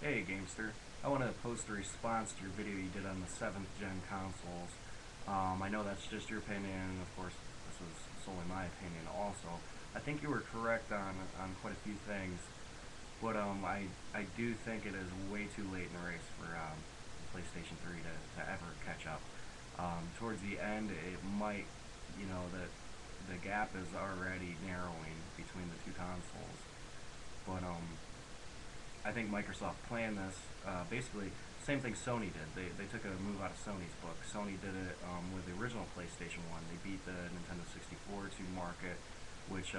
Hey Gamester, I want to post a response to your video you did on the 7th gen consoles. I know that's just your opinion, of course this was solely my opinion also. I think you were correct on quite a few things, but I do think it is way too late in the race for the PlayStation 3 to ever catch up. Towards the end it might, the gap is already narrowing between the two consoles, but I think Microsoft planned this. Basically, same thing Sony did. They took a move out of Sony's book. Sony did it with the original PlayStation 1. They beat the Nintendo 64 to market, which,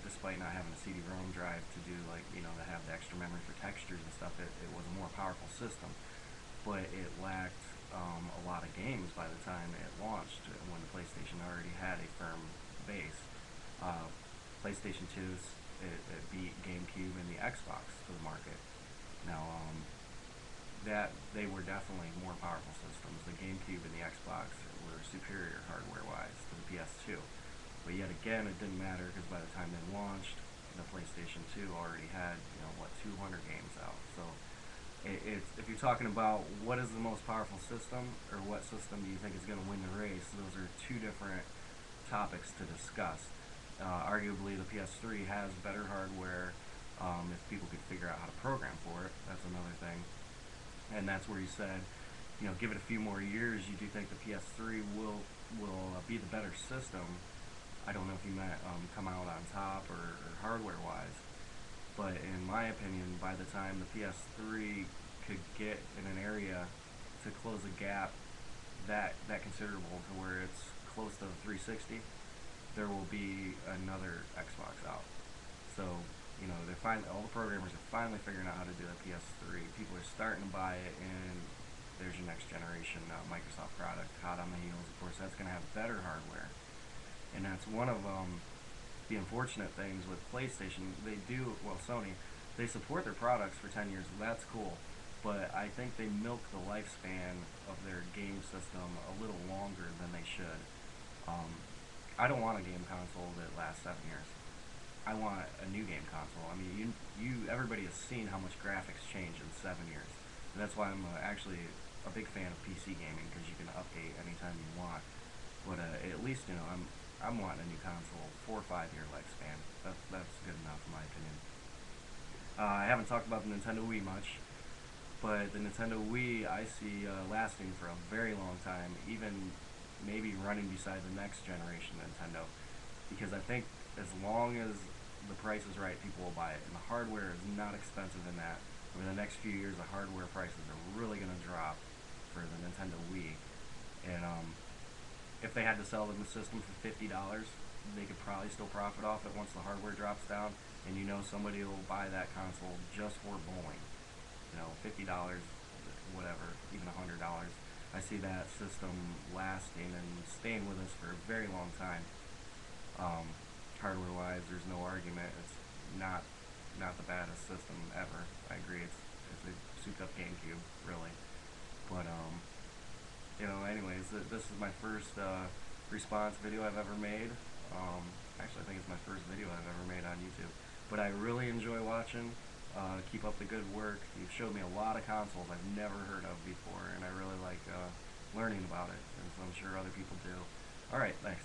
despite not having a CD-ROM drive to do, like, to have the extra memory for textures and stuff, it was a more powerful system. But it lacked a lot of games by the time it launched, when the PlayStation already had a firm base. Uh, PlayStation 2's it beat GameCube and the Xbox to the market. Now, that they were definitely more powerful systems. The GameCube and the Xbox were superior hardware-wise to the PS2. But yet again, it didn't matter because by the time they launched, the PlayStation 2 already had 200 games out. So if you're talking about what is the most powerful system or what system do you think is going to win the race, those are two different topics to discuss. Arguably, the PS3 has better hardware. If people could figure out how to program for it, that's another thing. And that's where you said, give it a few more years. You do think the PS3 will be the better system. I don't know if you meant come out on top or hardware wise, but in my opinion, by the time the PS3 could get in an area to close a gap that considerable to where it's close to the 360, there will be another Xbox out. So, they're all the programmers are finally figuring out how to do a PS3. People are starting to buy it, and there's your next generation Microsoft product, hot on the heels. Of course, that's going to have better hardware, and that's one of the unfortunate things with PlayStation. Sony, they support their products for 10 years. That's cool, but I think they milk the lifespan of their game system a little longer than they should. Um, I don't want a game console that lasts 7 years. I want a new game console. I mean, everybody has seen how much graphics change in 7 years, and that's why I'm actually a big fan of PC gaming because you can update anytime you want. But at least I'm wanting a new console, 4 or 5 year lifespan. That's good enough in my opinion. I haven't talked about the Nintendo Wii much, but the Nintendo Wii I see lasting for a very long time, even maybe running beside the next generation Nintendo, because I think as long as the price is right, people will buy it, and the hardware is not expensive in that. Over the next few years, the hardware prices are really going to drop for the Nintendo Wii, and if they had to sell them the system for $50, they could probably still profit off it once the hardware drops down, and somebody will buy that console just for bowling. $50, whatever, even $100. I see that system lasting and staying with us for a very long time. Hardware wise, there's no argument. It's not the baddest system ever. I agree. It's a souped up GameCube, really. But anyways, this is my first response video I've ever made. Actually, I think it's my first video I've ever made on YouTube. But I really enjoy watching. Keep up the good work. You've showed me a lot of consoles I've never heard of before, and I really like learning about it, and so I'm sure other people do. Alright, thanks.